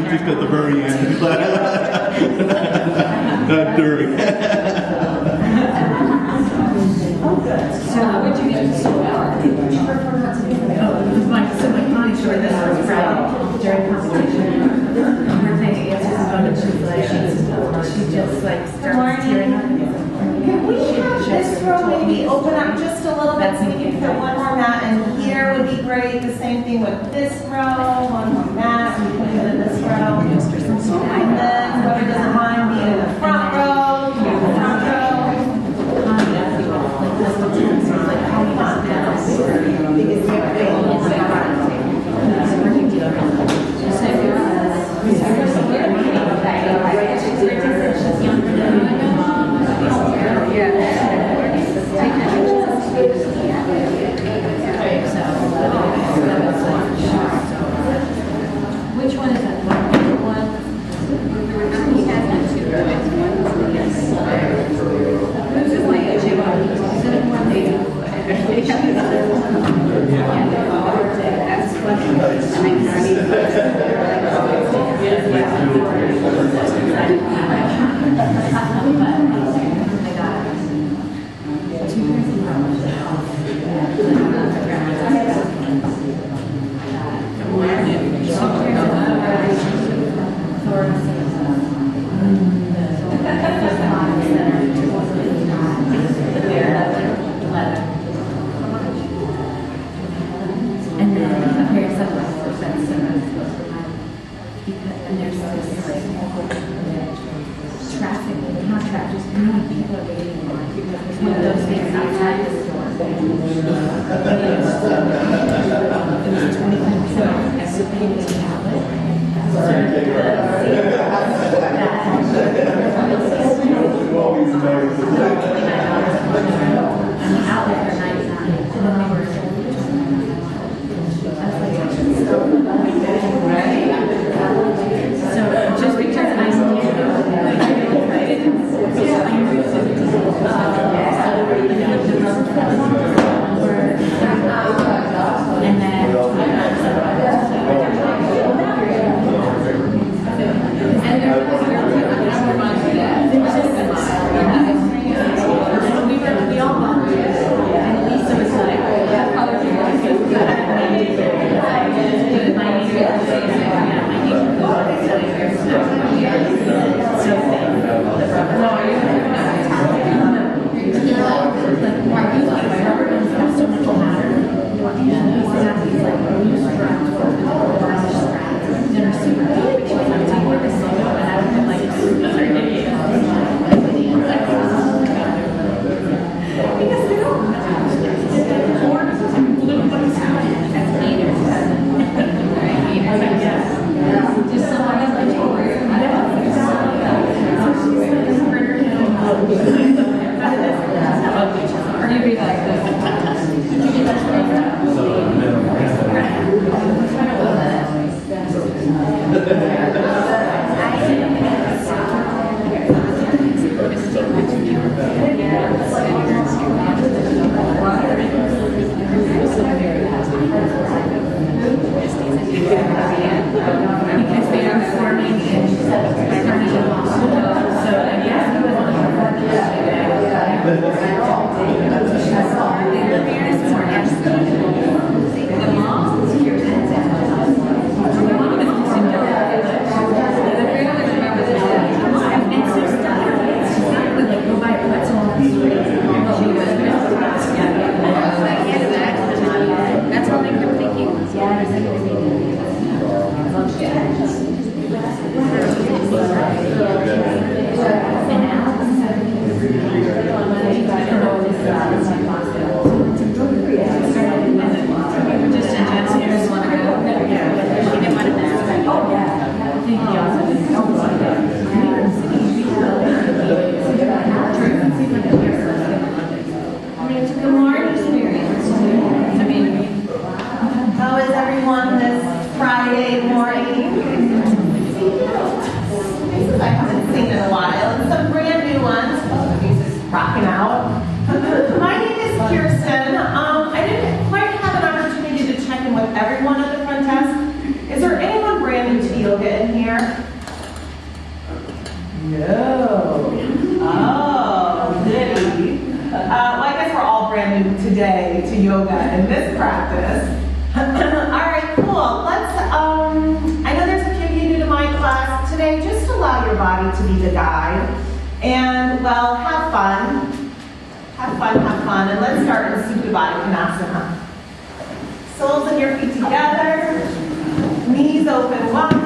Just at the very end. Not during. So would you get so my client showed this was Friday during competition. We're playing answers and bonuses. She just like starts tearing up. Can we have this row maybe open up just a little bit so we can put one more mat in here would be great. The same thing with this row, one more mat, and put it in this row. And then whoever doesn't mind being in the front row, be in the front row. Which one is that? One? He has that two. Who's this like a chip? Is it one day? No. Oh, goody. Well, I guess we're all brand new today to yoga in this practice. All right, cool. Let's, I know there's a few of you new to my class today. Just allow your body to be the guide. And, well, have fun. Have fun, have fun. And let's start in Supta Baddha Konasana. Soles of your feet together. Knees open wide.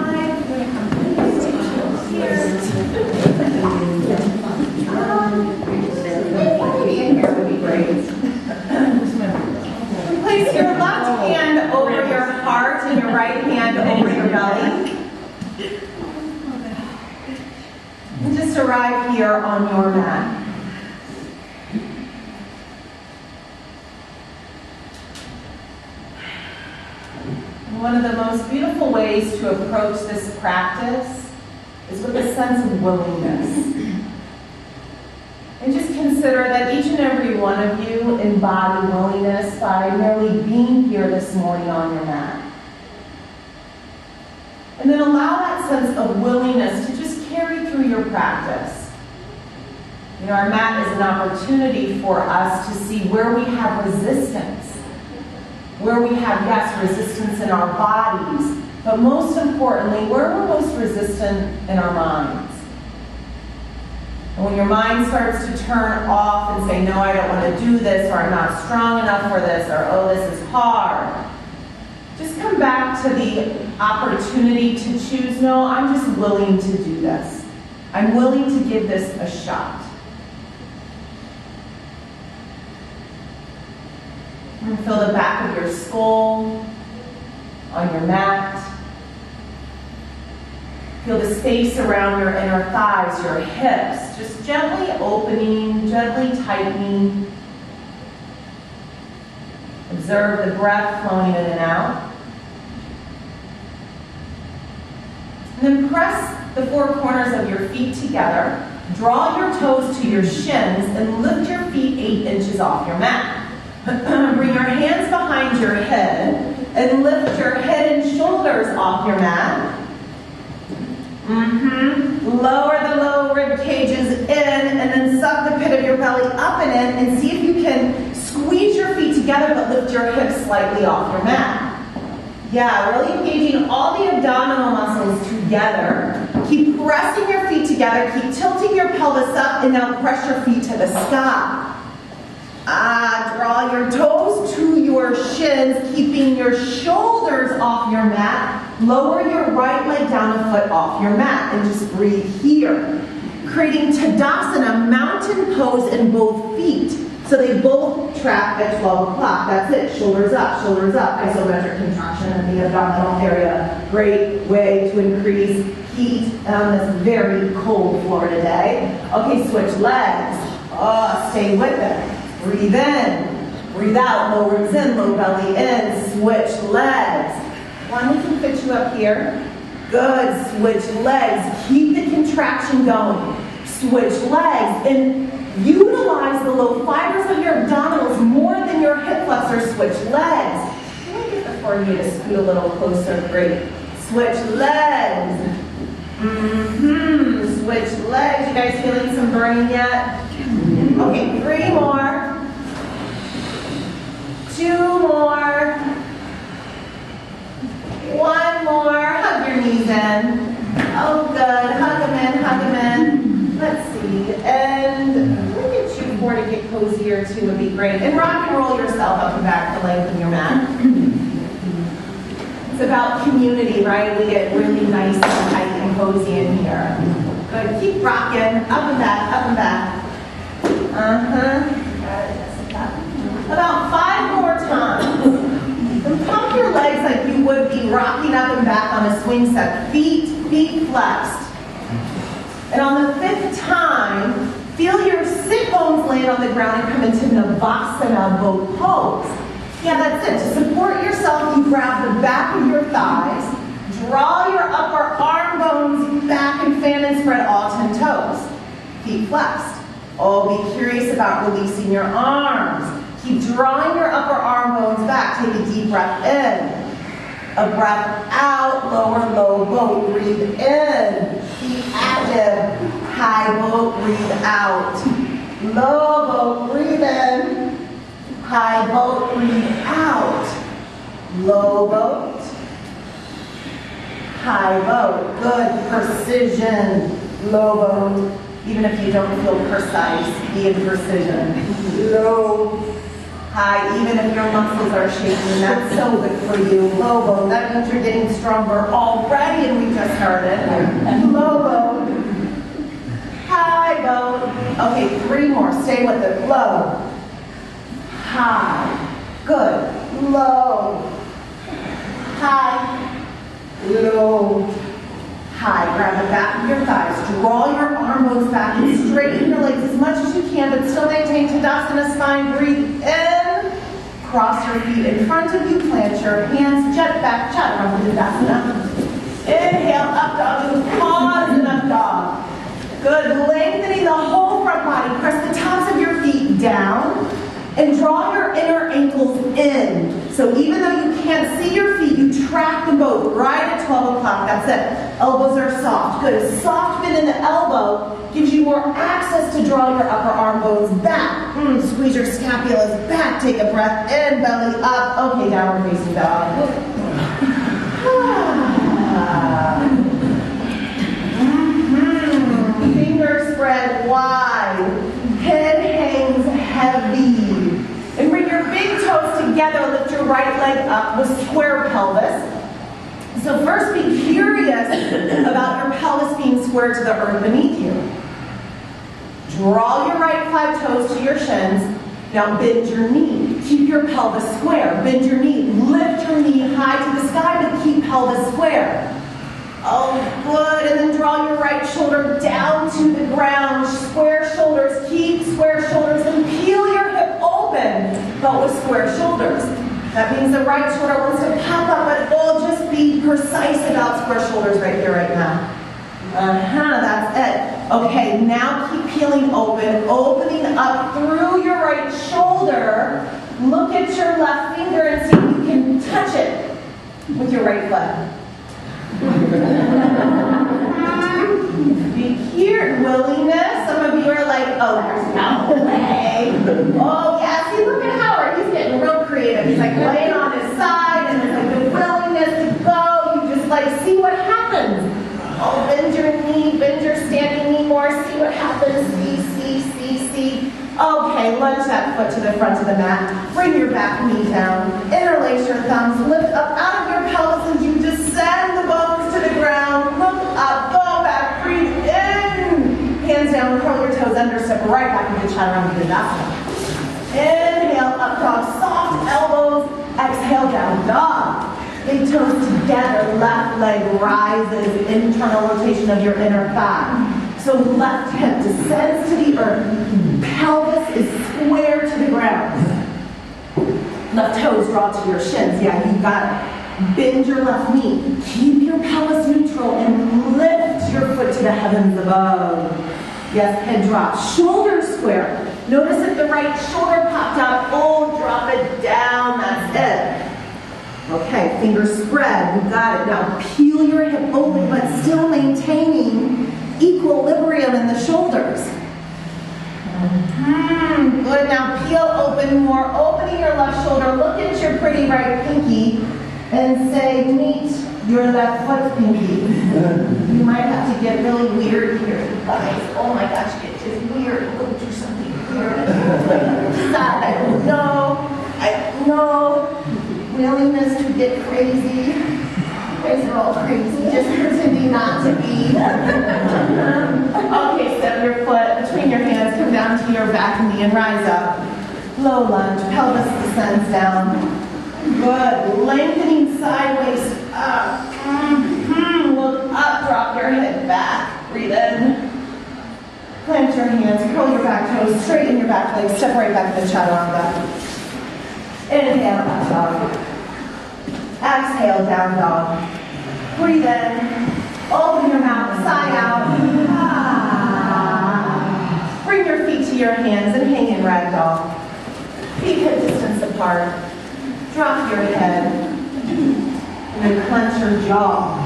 Place your left hand over your heart and your right hand over your belly. And just arrive here on your mat. One of the most beautiful ways to approach this practice is with a sense of willingness. And just consider that each and every one of you embody willingness by merely being here this morning on your mat. And then allow that sense of willingness to just carry through your practice. You know, our mat is an opportunity for us to see where we have resistance. Where we have, yes, resistance in our bodies, but most importantly, where we're most resistant in our minds. And when your mind starts to turn off and say, no, I don't want to do this, or I'm not strong enough for this, or oh, this is hard, just come back to the opportunity to choose, no, I'm just willing to do this. I'm willing to give this a shot. And feel the back of your skull on your mat. Feel the space around your inner thighs, your hips, just gently opening, gently tightening. Observe the breath flowing in and out. And then press the four corners of your feet together. Draw your toes to your shins and lift your feet 8 inches off your mat. Bring your hands behind your head and lift your head and shoulders off your mat. Lower the low rib cages in and then suck the pit of your belly up and in and see if you can squeeze your feet together but lift your hips slightly off your mat. Yeah, really engaging all the abdominal muscles together. Keep pressing your feet together. Keep tilting your pelvis up and now press your feet to the sky. Draw your toes to your shins, keeping your shoulders off your mat. Lower your right leg down a foot off your mat and just breathe here. Creating Tadasana, mountain pose in both feet. So they both trap at 12 o'clock. That's it. Shoulders up, isometric contraction of the abdominal area. Great way to increase heat on this very cold Florida day. Okay, switch legs. Stay with it. Breathe in, breathe out, low ribs in, low belly in, switch legs. One, we can fit you up here. Good, switch legs. Keep the contraction going. Switch legs and utilize the low fibers of your abdominals more than your hip flexors. Switch legs. Can I get the four of you to scoot a little closer? Great. Switch legs. Switch legs. You guys feeling some burning yet? Okay, 3 more. 2 more. 1 more. Hug your knees in. Oh, good. Hug them in. Let's see. And we'll get you 4 to get cozier too would be great. And rock and roll yourself up and back to lengthen your mat. It's about community, right? We get really nice and tight and cozy in here. Good. Keep rocking. Up and back, up and back. About 5 more times. And pump your legs like you would be rocking up and back on a swing set. Feet flexed. And on the 5th time, feel your sit bones land on the ground and come into Navasana, boat pose. Yeah, that's it. To support yourself, you grab the back of your thighs, draw your upper arm bones back and fan and spread all 10 toes. Feet flexed. Oh, be curious about releasing your arms. Keep drawing your upper arm bones back. Take a deep breath in. A breath out, lower, low boat. Breathe in. Be active. breathe out. Low boat, breathe in. High boat, breathe out. Low boat. High boat. Good precision. Low boat. Even if you don't feel precise, be in precision. Low. High, even if your muscles are shaking, that's so good for you. Low boat. That means you're getting stronger already, and we just started. Low boat. High boat. Okay, 3 more. Stay with it. Low. High. Good. Low. High. Low. High. Grab the back of your thighs. Draw your arm bones back and straighten your legs as much as you can, but still maintain Tadasana spine. Breathe in. Cross your feet in front of you. Plant your hands. Jet back. Chaturanga Tadasana. Inhale. Up dog. Pause and up dog. Good. Lengthening the whole front body. Press the tops of your feet down and draw your inner ankles in. So even though you can't see your feet, you track them both right at 12 o'clock. That's it. Elbows are soft. Good. A soft bend in the elbow gives you more access to draw your upper arm bones back. Squeeze your scapulas back. Take a breath in. Belly up. Okay, downward facing dog. Fingers spread wide. Head hangs heavy. And bring your big toes together. Lift your right leg up with square pelvis. So first be curious about your pelvis being square to the earth beneath you. Draw your right 5 toes to your shins. Now bend your knee. Keep your pelvis square. Bend your knee. Lift your knee high to the sky, but keep pelvis square. Oh, good. And then draw your right shoulder down to the ground. Square shoulders. Keep square shoulders and peel your hip open, but with square shoulders. That means the right shoulder wants to pop up, but we'll just be precise about square shoulders right here, right now. That's it. Okay, now keep peeling open, opening up through your right shoulder. Look at your left finger and see if you can touch it with your right foot. Be here, willingness. Some of you are like, oh, there's no way. Oh, yeah, see, look at Howard. He's getting real creative. He's like laying on his side, and there's like the willingness to go. You just like see what happens. Oh, bend your knee, bend your standing knee more. See what happens. See. Okay, lunge that foot to the front of the mat. Bring your back knee down. Interlace your thumbs. Lift up out of your pelvis as you descend the bones to the ground. Look up, go back, breathe in. Hands down, curl your toes under, step right back into Chaturanga Dandasana. Inhale, up dog, soft elbows. Exhale, down dog. Big toes together, left leg rises, internal rotation of your inner thigh. So left hip descends to the earth. Pelvis is square to the ground. Left toes draw to your shins. Yeah, you got it. Bend your left knee. Keep your pelvis neutral and lift your foot to the heavens above. Yes, head drop. Shoulders square. Notice if the right shoulder popped out. Oh, drop it down. That's it. Okay, fingers spread. You got it. Now peel your hip open, but still maintaining equilibrium in the shoulders. Good. Now peel open more, opening your left shoulder. Look at your pretty right pinky and say, meet your left foot pinky. You might have to get really weird here, guys. Oh my gosh, get just weird. Go do something weird. I don't know. Willingness to get crazy. You guys are all crazy, just pretending not to be. Okay, step your foot between your hands, come down to your back knee and rise up. Low lunge, pelvis descends down. Good, lengthening sideways up. Look up, drop your head back. Breathe in. Plant your hands, curl your back toes, straighten your back legs, step right back into Chaturanga. Inhale, up dog. Exhale, down dog. Breathe in. Open your mouth, sigh out. Bring your feet to your hands and hang in ragdoll. Feet hip distance apart. Drop your head. And then clench your jaw.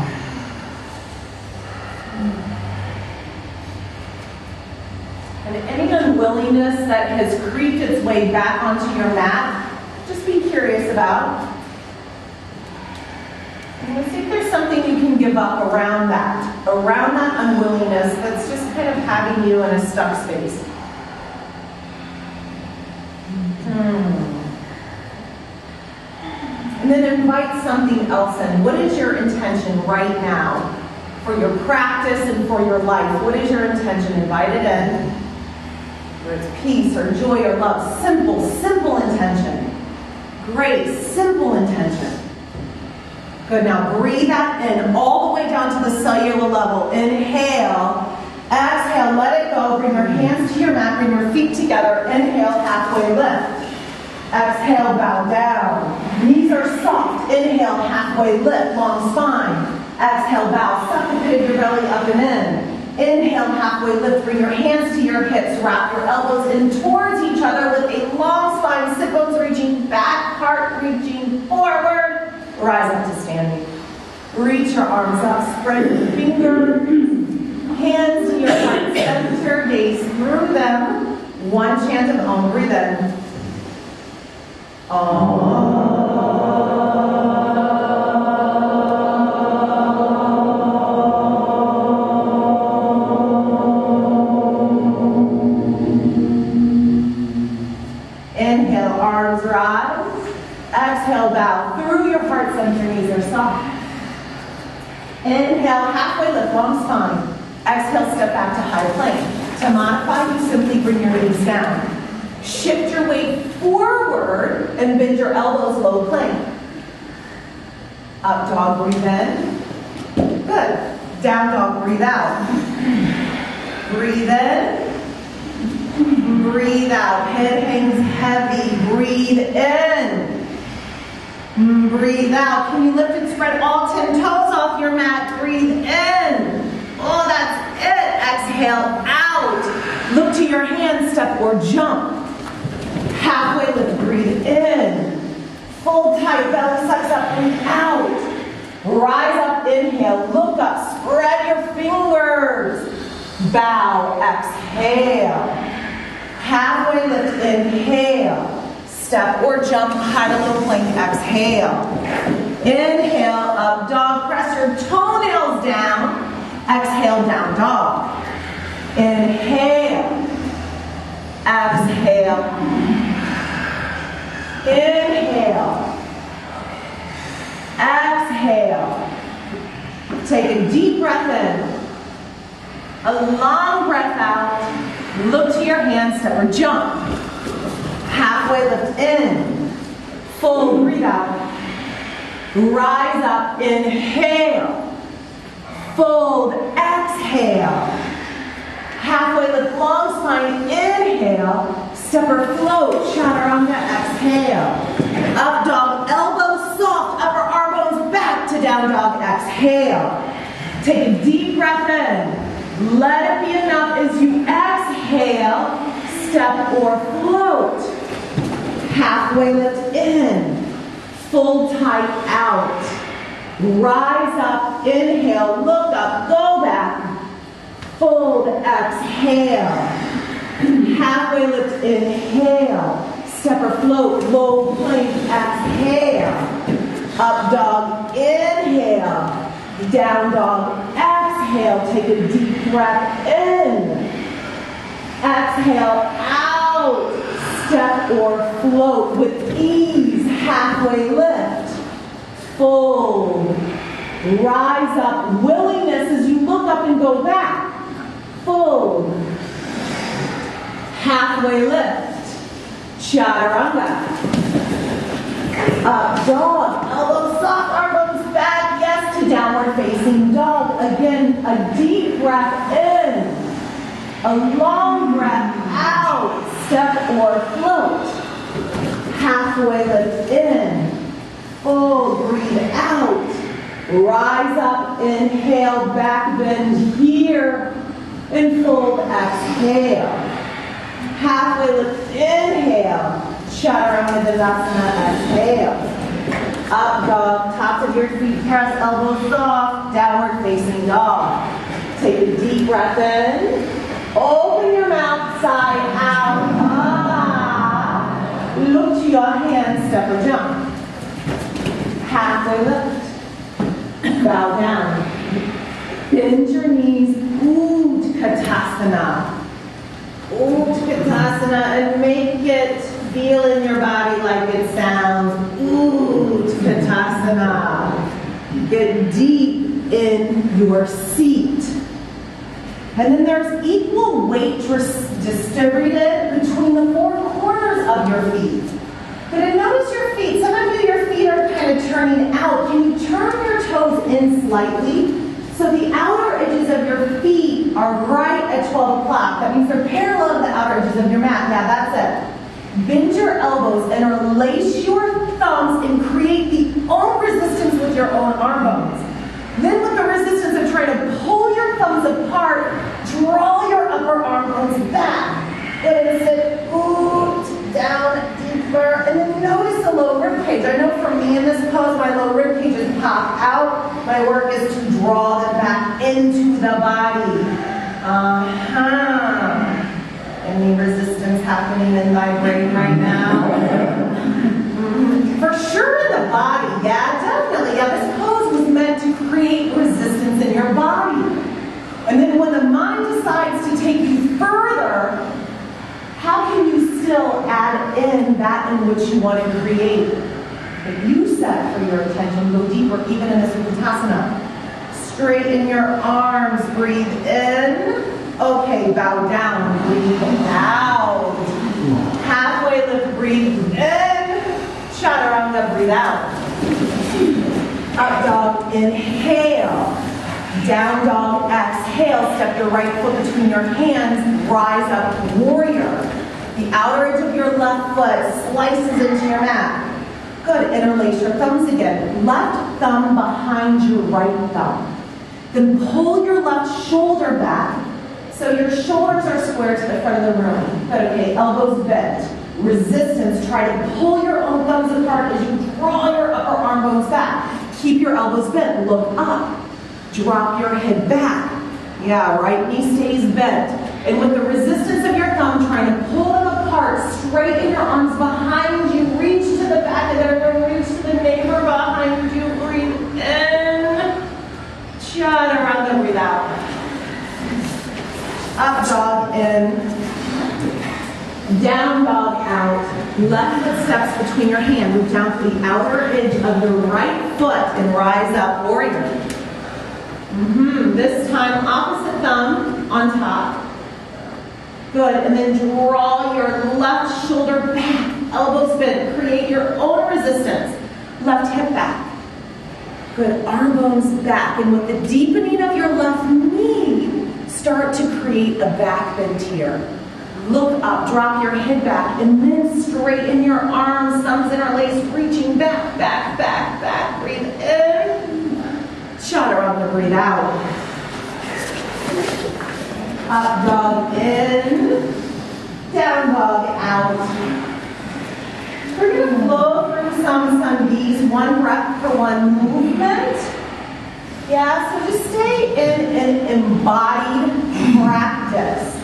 And any unwillingness that has creeped its way back onto your mat, just be curious about. And let's see if there's something you can give up around that unwillingness that's just kind of having you in a stuck space. And then invite something else in. What is your intention right now for your practice and for your life? What is your intention? Invite it in. Whether it's peace or joy or love. Simple, simple intention. Grace, simple intention. Good, now breathe that in all the way down to the cellular level. Inhale. Exhale, let it go. Bring your hands to your mat. Bring your feet together. Inhale, halfway lift. Exhale, bow down. Knees are soft. Inhale, halfway lift, long spine. Exhale, bow. Suck the pit of your belly up and in. Inhale, halfway lift. Bring your hands to your hips. Wrap your elbows in towards each other with a long spine. Sit bones reaching back, heart reaching forward. Rise up to standing. Reach your arms up. Spread your fingers. Hands to your heart center. Gaze through them. One chant of Om. Breathe in. Inhale, arms rise. Exhale, bow through your heart center. Knees are soft. Inhale, halfway lift, long spine. Exhale, step back to high plank. To modify, you simply bring your knees down. Shift your weight forward and bend your elbows low plank. Up dog, breathe in. Good. Down dog, breathe out. Breathe in. Breathe out. Head hangs heavy. Breathe in. Breathe out. Can you lift and spread all 10 toes off your mat? Breathe in. Oh, that's it. Exhale out. Look to your hand, step or jump. Halfway lift, breathe in. Full tight, belly sucks up, breathe out. Rise up, inhale, look up, spread your fingers. Bow, exhale. Halfway lift, inhale. Step or jump, high to low plank, exhale. Inhale, up dog, press your toenails down. Exhale, down dog. Inhale. Exhale. Inhale. Exhale. Take a deep breath in. A long breath out. Look to your hand, step or jump. Halfway lift in. Full breathe out. Rise up, inhale. Fold, exhale. Halfway lift, long spine, inhale. Step or float, chaturanga, exhale. Up dog, elbows soft, upper arm bones back to down dog, exhale. Take a deep breath in. Let it be enough as you exhale, step or float. Halfway lift in, full tight out. Rise up, inhale, look up, go back. Fold, exhale. Halfway lift, inhale. Step or float, low plank, exhale. Up dog, inhale. Down dog, exhale. Take a deep breath in. Exhale, out. Step or float with ease. Halfway lift. Fold. Rise up. Willingness as you look up and go back. Fold. Halfway lift. Chaturanga. Up dog. Elbows soft, arm bones back. Yes to downward facing dog. Again, a deep breath in. A long breath out. Step or float. Halfway lift in. Fold. Breathe out. Rise up. Inhale. Back bend here. And fold. Exhale. Halfway lift. Inhale. Chaturanga Dandasana. Exhale. Up dog. Tops of your feet press. Elbows soft. Downward facing dog. Take a deep breath in. Open your mouth, side out. Ah. Look to your hands, step or jump. Halfway lift. Bow down. Bend your knees. Utkatasana. Utkatasana, and make it feel in your body like it sounds. Utkatasana. Get deep in your seat. And then there's equal weight distributed between the four corners of your feet. But notice your feet. Some of you, your feet are kind of turning out. Can you turn your toes in slightly? So the outer edges of your feet are right at 12 o'clock. That means they're parallel to the outer edges of your mat. Yeah, that's it. Bend your elbows and interlace your thumbs and create the own resistance with your own arm bones. Then with the resistance of trying to pull your thumbs apart, draw your upper arm bones back. Good, and sit, down, deeper, and then notice the low rib cage. I know for me in this pose, my low rib cages pop out. My work is to draw them back into the body. Any resistance happening in my brain right now? For sure in the body, yeah, definitely. Yeah, this pose was meant to create resistance in your body. And then when the mind decides to take you further, how can you still add in that in which you want to create? If you set for your attention, go deeper, even in this Utkatasana. Straighten your arms, breathe in. Okay, bow down, breathe out. Halfway lift, breathe in. Chaturanga, breathe out. Up dog, inhale. Down dog, exhale. Step your right foot between your hands. Rise up, warrior. The outer edge of your left foot slices into your mat. Good, interlace your thumbs again. Left thumb behind your right thumb. Then pull your left shoulder back so your shoulders are square to the front of the room. Good, okay, elbows bent. Resistance, try to pull your own thumbs apart as you draw your upper arm bones back. Keep your elbows bent, look up. Drop your head back. Yeah, right knee stays bent. And with the resistance of your thumb, trying to pull them apart, straighten your arms behind you, reach to the back of the room, reach to the neighbor behind you, breathe in. Chaturanga, breathe out. Up dog in. Down dog out. Left foot steps between your hands. Move down to the outer edge of the right foot and rise up, warrior. This time, opposite thumb on top. Good, and then draw your left shoulder back, elbows bent. Create your own resistance. Left hip back. Good, arm bones back. And with the deepening of your left knee, start to create a back bend here. Look up, drop your head back, and then straighten your arms, thumbs interlaced, reaching back, back, back, back. Breathe in. Chaturanga, breathe out. Up dog in. Down dog out. We're going to flow through some Bees, one breath for one movement. Yeah, so just stay in an embodied practice.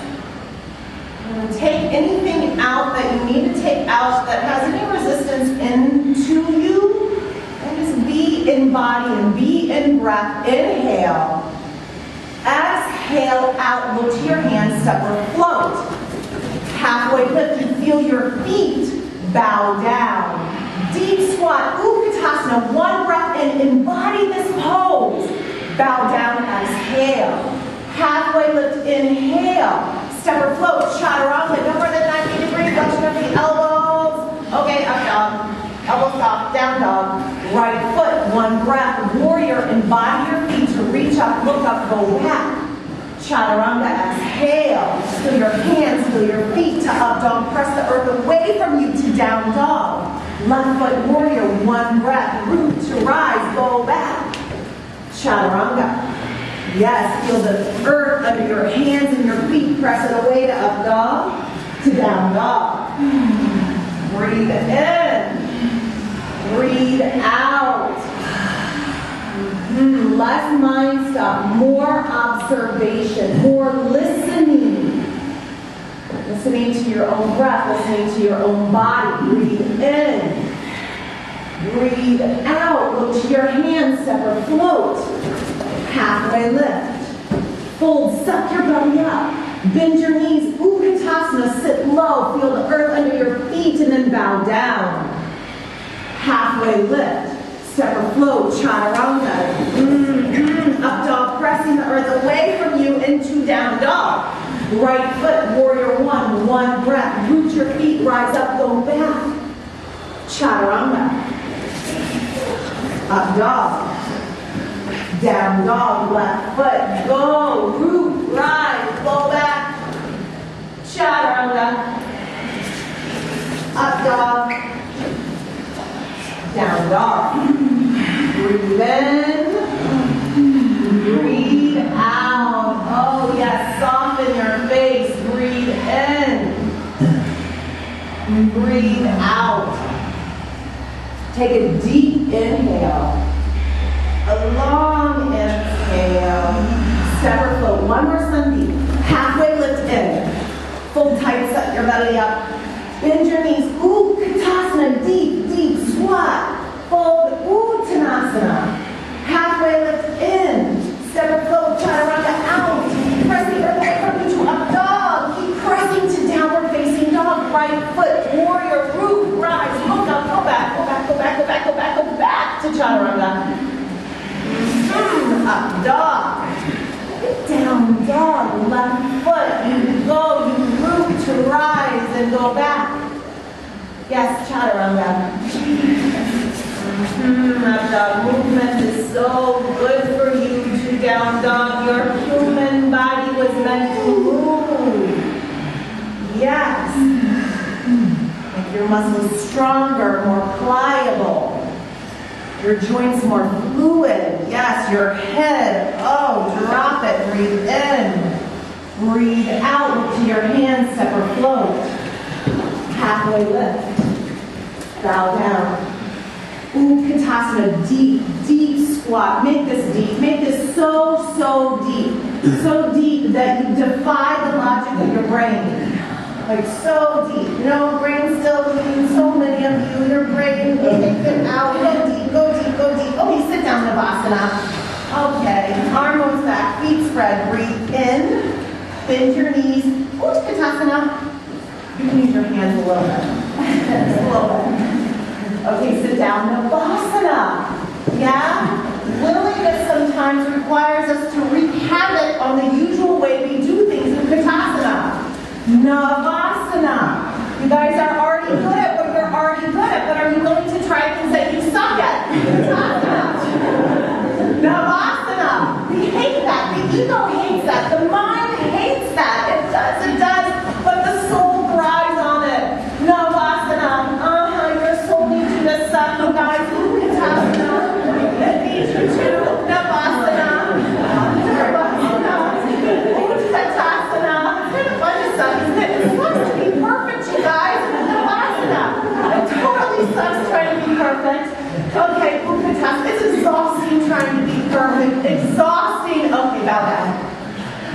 Take anything out that you need to take out that has any resistance into you. And just be in body and be in breath. Inhale. Exhale out. Look to your hands. Step or float. Halfway lift. You feel your feet bow down. Deep squat. Utkatasana. One breath in. Embody this pose. Bow down. Exhale. Halfway lift. Inhale. Step or float, chaturanga, no more than 90 degrees, touching of the elbows. Okay, up dog, elbows off, down dog. Right foot, one breath, warrior, embody your feet to reach up, look up, go back. Chaturanga, exhale, feel your hands, feel your feet to up dog, press the earth away from you to down dog. Left foot, warrior, one breath, root to rise, go back. Chaturanga. Yes, feel the earth under your hands and your feet. Press it away to up dog, to down dog. Breathe in. Breathe out. Less mind stuff, more observation, more listening. Listening to your own breath, listening to your own body. Breathe in. Breathe out. Look to your hands, separate float. Halfway lift. Fold, suck your belly up. Bend your knees. Utkatasana, sit low. Feel the earth under your feet and then bow down. Halfway lift. Separate float, chaturanga. Up dog, pressing the earth away from you into down dog. Right foot, warrior one. One breath. Root your feet, rise up, go back. Chaturanga. Up dog. Down dog, left foot. Go, root, rise, go back. Chaturanga. Up dog. Down dog. Breathe in. Breathe out. Oh yes, soften your face. Breathe in. Breathe out. Take a deep inhale. A long exhale. Separate float. One more sandhi. Halfway lift in. Fold tight, set your belly up. Bend your knees. Utkatasana. Deep, deep squat. Fold Uttanasana. Halfway lift in. Separate float. Chaturanga out. Press the earth away from you to up dog. Keep pressing to downward facing dog. Right foot. Warrior. Root. Rise. Look up. Go back. Go back. Go back. Go back. Go back. Go back to chaturanga. Up dog. Down dog. Left foot. You go. You root to rise and go back. Yes, chaturanga. Up dog. Movement is so good for you to down dog. Your human body was meant to move. Yes. Make your muscles stronger, more pliable. Your joints more fluid. Yes, your head. Oh, drop it. Breathe in. Breathe out. Look to your hands, separate float. Halfway lift. Bow down. Utkatasana, deep, deep squat. Make this deep. Make this so, so deep. So deep that you defy the logic of your brain. Like so deep. No, brain still moving. So many of you, your brain, take it out. Go deep, go deep, go deep. Okay, sit down, Savasana. Okay, arm goes back, feet spread. Breathe in. Bend your knees. Utkatasana. You can use your hands a little bit. Just a little bit. Okay, sit down. Navasana. Yeah? Willingness sometimes requires us to wreak havoc on the usual way we do things in Katasana. Navasana. You guys are already good at what you're already good at, but are you willing to try things that you suck at? Navasana. We hate that. The ego hates that. The mind hates that. It does. But the soul thrives on it. Navasana. Your soul needs you to suck. You guys, Katasana. It needs you to. Navasana. Utkatasana. It's kind of fun to suck, isn't it? It sucks to be perfect, you guys. Navasana. It totally sucks trying to be perfect. Okay, Utkatasana. It's exhausting trying to be perfect. Exhausting. Okay, bow down.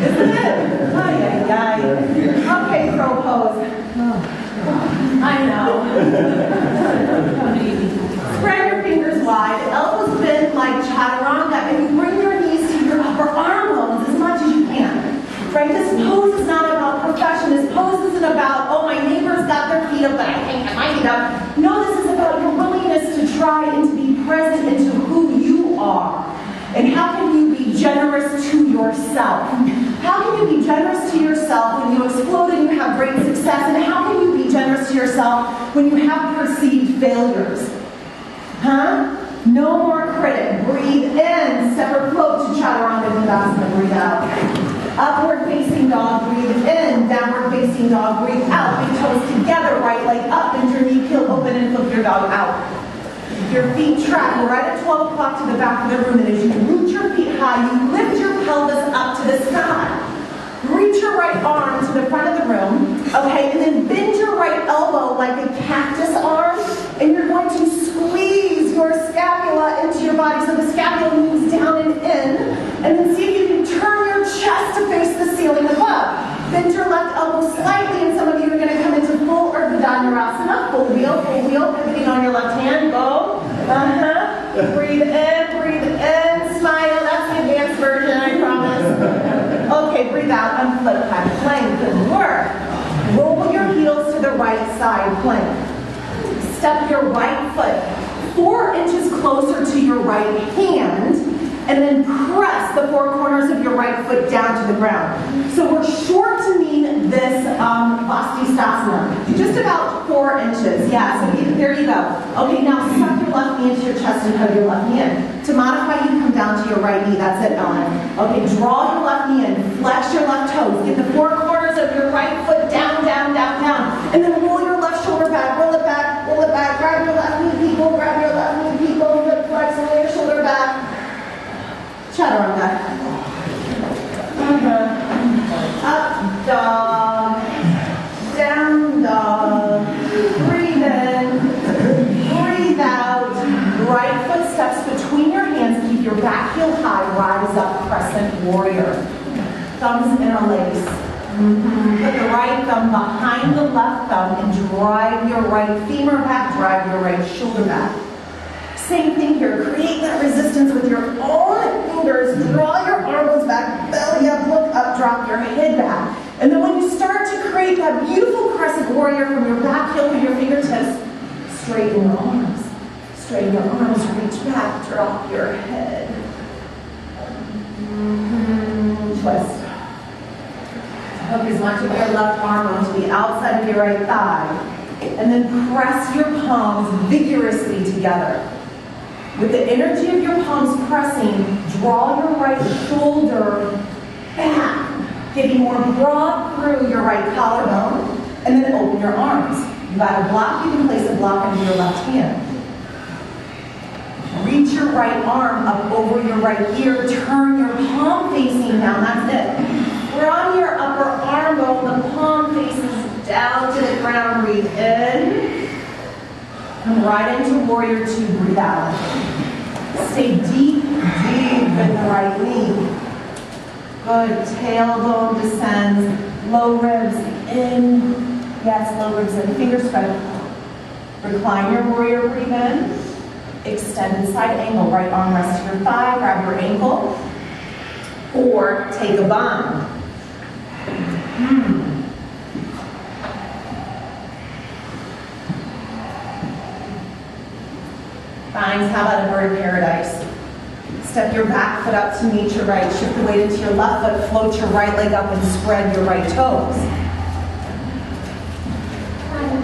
Isn't it? Ay. Okay, crow pose. I know. Spread your fingers wide, elbows bend like chaturanga, and you bring your knees to your upper arm bones as much as you can. Right? This pose is not about perfection. This pose isn't about, oh, my neighbor's got their feet up, but I can't get my feet up. No, this is about your willingness to try and to be present into who you are. And how can you be generous to yourself? How can you be generous to yourself when you explode and you have great success? And how can you be generous to yourself when you have perceived failures? Huh? No more critic. Breathe in. Separate float to chaturanga dandasana. Breathe out. Upward facing dog. Breathe in. Downward facing dog. Breathe out. Big toes together. Right leg up. Bend your knee, peel open, and flip your dog out. Your feet track right at 12 o'clock to the back of the room, and as you root your feet high, you lift your pelvis up to the sky. Reach your right arm to the front of the room, okay, and then bend your right elbow like a cactus arm, and you're going to squeeze your scapula into your body so the scapula moves down and in, and then see if you can turn your chest to face the ceiling above. Bend your left elbow slightly, and some wheel, pivoting on your left hand. Go. Breathe in, smile. That's the advanced version, I promise. Okay, breathe out, unflip, high plank. Good work. Roll your heels to the right side, plank. Step your right foot 4 inches closer to your right hand, and then press the 4 corners of your right foot down to the ground. So we're shortening this Baptiste, just about 4 inches. Yeah, so there you go. Okay, now suck your left knee into your chest and hug your left knee in. To modify, you come down to your right knee. That's it, Ellen. Okay, draw your left knee in, flex your left toes, get the 4 corners of your right foot down, down, down, down, and then roll your left shoulder back, roll it back, roll it back, grab your left knee, people, grab your left knee, people, hip flex, roll your shoulder back. Chaturanga. Up dog, down dog, breathe in, breathe out, right foot steps between your hands, keep your back heel high, rise up, crescent warrior. Thumbs interlace. Put the right thumb behind the left thumb and drive your right femur back, drive your right shoulder back. Same thing here. Create that resistance with your own fingers. Draw your arms back, belly up, look up, drop your head back. And then when you start to create that beautiful crescent warrior from your back heel to your fingertips, straighten your arms. Straighten your arms, reach back, drop your head. Twist. Hook as much of your left arm onto the outside of your right thigh. And then press your palms vigorously together. With the energy of your palms pressing, draw your right shoulder back, getting more broad through your right collarbone, and then open your arms. You got a block, you can place a block into your left hand. Reach your right arm up over your right ear, turn your palm facing down, that's it. From your upper arm bone, the palm faces down to the ground, breathe in. Come right into warrior 2, breathe out. Stay deep, deep in the right knee. Good, tailbone descends, low ribs in. Yes, low ribs in, fingers spread. Recline your warrior, breathe in. Extended side angle, right arm rests to your thigh, grab your ankle. Or take a bind. Binds, how about a bird of paradise? Step your back foot up to meet your right. Shift the weight into your left foot. Float your right leg up and spread your right toes. And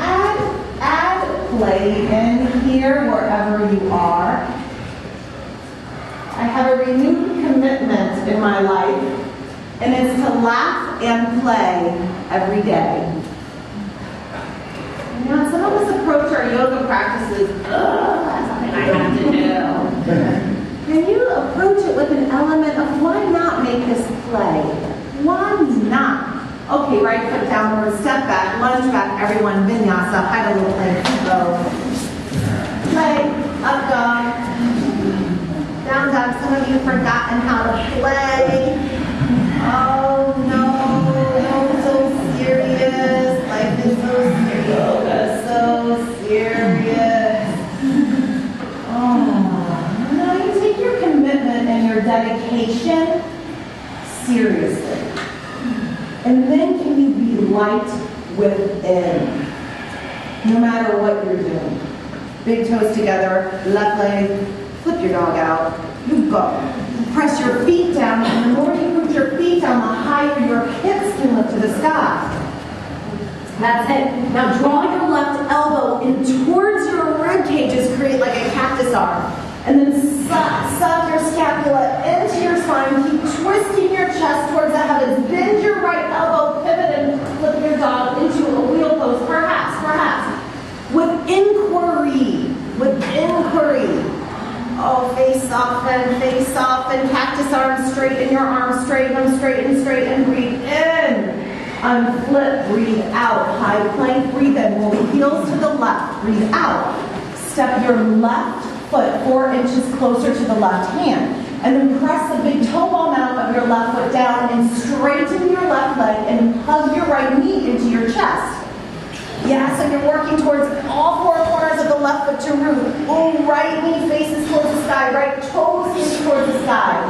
add play in here wherever you are. I have a renewed commitment in my life, and it's to laugh and play every day. You know, some of us approach our yoga practices, that's something I have to do. Can you approach it with an element of why not make this play? Why not? Okay, right foot downward, step back, lunge back, everyone, vinyasa, hide a little plank, go. Play, up dog, down dog. Some of you have forgotten how to play. Oh no, so serious. Life is so serious. Yoga, so serious. Oh, no, you take your commitment and your dedication seriously. And then can you be light within, no matter what you're doing. Big toes together, left leg, flip your dog out, you go. Press your feet down, and the more you put your feet down, the higher your hips can lift to the sky. That's it. Now draw your left elbow in towards your rib cages, create like a cactus arm. And then suck your scapula into your spine. Keep twisting your chest towards the heavens. Bend your right elbow, pivot, and flip your dog into a wheel pose. Perhaps. With inquiry. Oh, face off, and cactus arms, straighten your arms, straighten them, straighten, breathe in. Unflip, breathe out. High plank, breathe in. Roll the heels to the left, breathe out. Step your left foot 4 inches closer to the left hand. And then press the big toe ball mount of your left foot down and straighten your left leg and hug your right knee into your chest. Yeah, so you're working towards all 4 corners of left foot to root. Oh, right knee faces towards the sky. Right toes face towards the sky.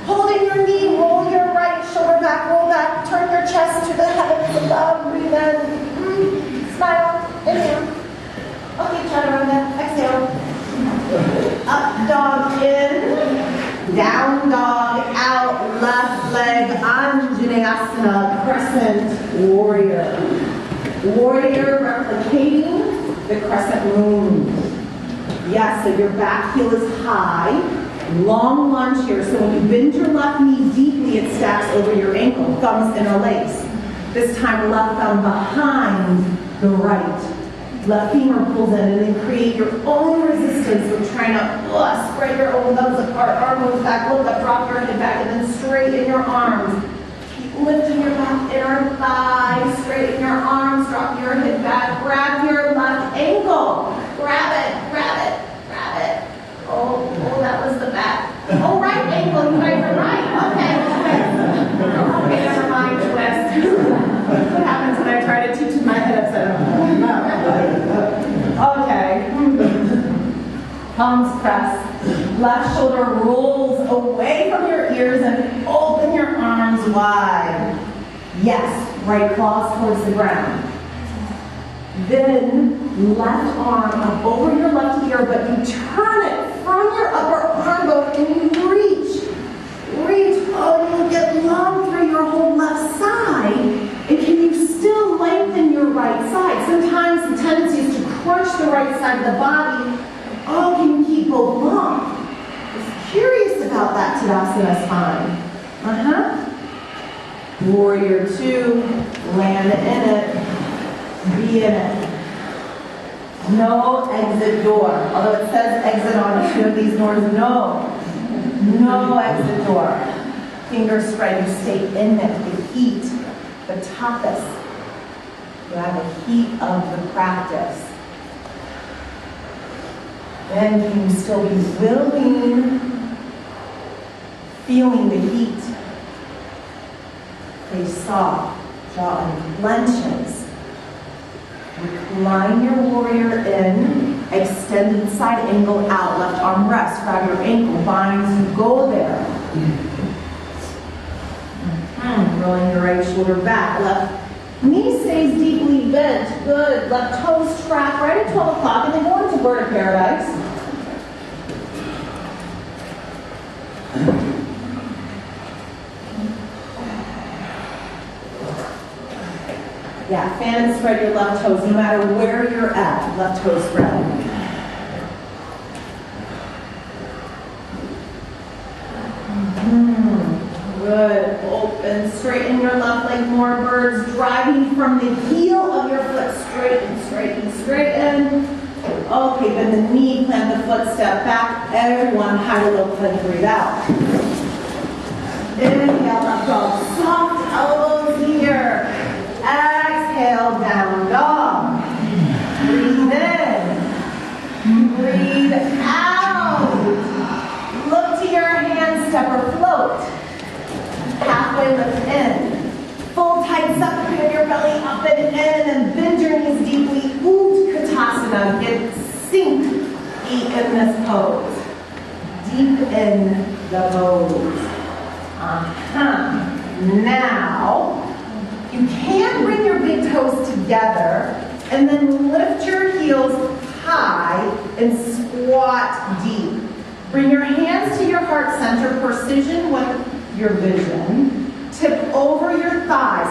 Holding your knee, roll your right shoulder back, roll back. Turn your chest to the heavens above. Breathe in. Smile. Inhale. Okay, chaturanga. Exhale. Up dog in. Down dog out. Left leg. Anjaneyasana. Crescent warrior. Warrior replicating the crescent moon. Yes, so your back heel is high. Long lunge here. So when you bend your left knee deeply, it stacks over your ankle. Thumbs interlace. This time left thumb behind the right. Left femur pulls in, and then create your own resistance with trying to spread your own thumbs apart. Arm moves back, look up, drop your head back, and then straighten your arms. Keep lifting your left inner thigh, straighten your arms, drop your head back, grab your left ankle. Grab it, grab it, grab it. Oh, that was the back. Oh, right ankle, you guys are right. Okay. Okay, never mind, twist. What happens when I try to teach my head upside down? Okay. Palms press. Left shoulder rolls away from your ears and open your arms wide. Yes, right claws towards the ground. Then left arm up over your left ear, but you turn it from your upper arm bone and you reach. Reach. Oh, you get long through your whole left side. And can you still lengthen your right side? Sometimes the tendency is to crunch the right side of the body. Oh, can you keep both long? I was curious about that Tadasana spine. Warrior 2, land in it, be in it. No exit door. Although it says exit on a few of these doors, no exit door. Fingers spread, you stay in it, the heat, the tapas. You have the heat of the practice. Then can you still be willing, feeling the heat? Face soft, jaw unclenches. Recline your warrior in, extended side angle out, left arm rest, grab your ankle, binds, you go there. Rolling your right shoulder back, left knee stays deeply bent, good. Left toes track right at 12 o'clock, and then go into bird of paradise. Yeah, fan and spread your left toes no matter where you're at. Left toes spread. Good. Open. Straighten your left leg more. Birds driving from the heel of your foot. Straighten, straighten, straighten. Okay, bend the knee, plant the foot, step back. Everyone, high to low plank, breathe out. Inhale, left dog. Soft elbows here. Exhale, down dog. Breathe in. Breathe out. Look to your hand, step or float. Halfway lift in. Full tight suck of your belly up and in, and bend your knees deeply. Utkatasana. Get sink deep in this pose. Deep in the pose. Now, you can bring your big toes together and then lift your heels high and squat deep. Bring your hands to your heart center, precision with your vision. Tip over your thighs.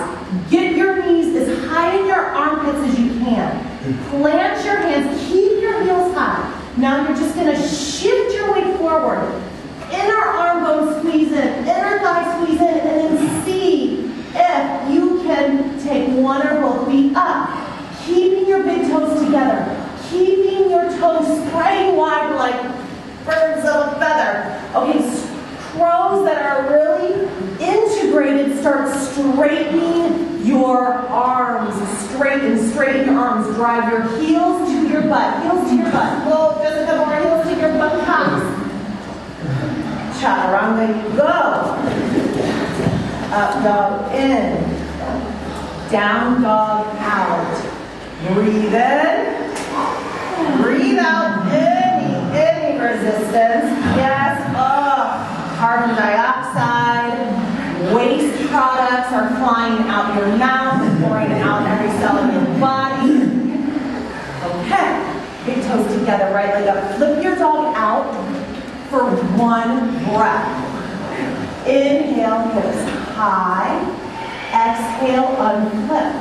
Get your knees as high in your armpits as you can. Plant your hands, keep your heels high. Now you're just going to shift your weight forward. Inner arm bone squeeze in, inner thigh squeeze in, and then see if you can take one or both feet up. Keeping your big toes together. Keeping your toes spreading wide like birds of a feather. Okay, crows that are really integrated, start straightening your arms. Straighten your arms. Drive your heels to your butt. Heels to your butt. Whoa, just a couple more heels to your buttocks. Chaturanga, you go. Up dog in. Down dog out. Breathe in. Breathe out any resistance. Yes. Carbon dioxide, waste products are flying out your mouth and pouring out every cell in your body. Okay. Big toes together, right leg up. Flip your dog out for one breath. Inhale, hips high. Exhale, unflip.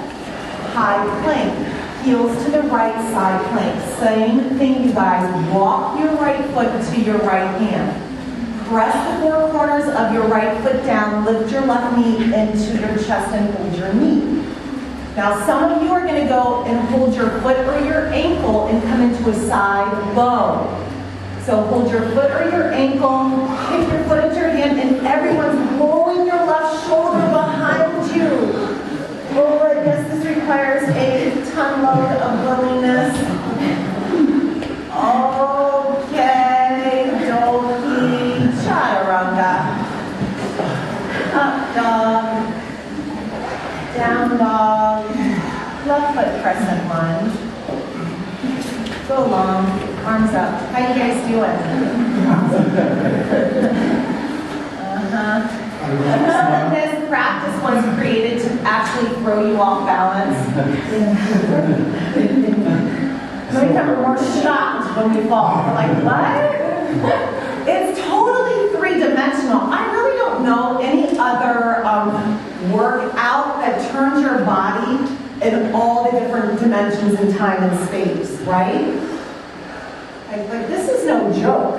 High plank. Heels to the right side plank. Same thing, you guys. Walk your right foot to your right hand. Press the four corners of your right foot down. Lift your left knee into your chest and hold your knee. Now, some of you are going to go and hold your foot or your ankle and come into a side bow. So hold your foot or your ankle, kick your foot into your hand, and everyone's rolling your left shoulder behind you. Oh, I guess this requires a ton load of willingness. Okay, donkey, chaturanga. Up dog, down dog, left foot crescent lunge. Go long, arms up. How you guys doing? This practice was created to actually throw you off balance. We become more shocked when we fall. We're like, what? It's totally three-dimensional. I really don't know any other workout that turns your body in all the different dimensions in time and space, right? Like this is no joke.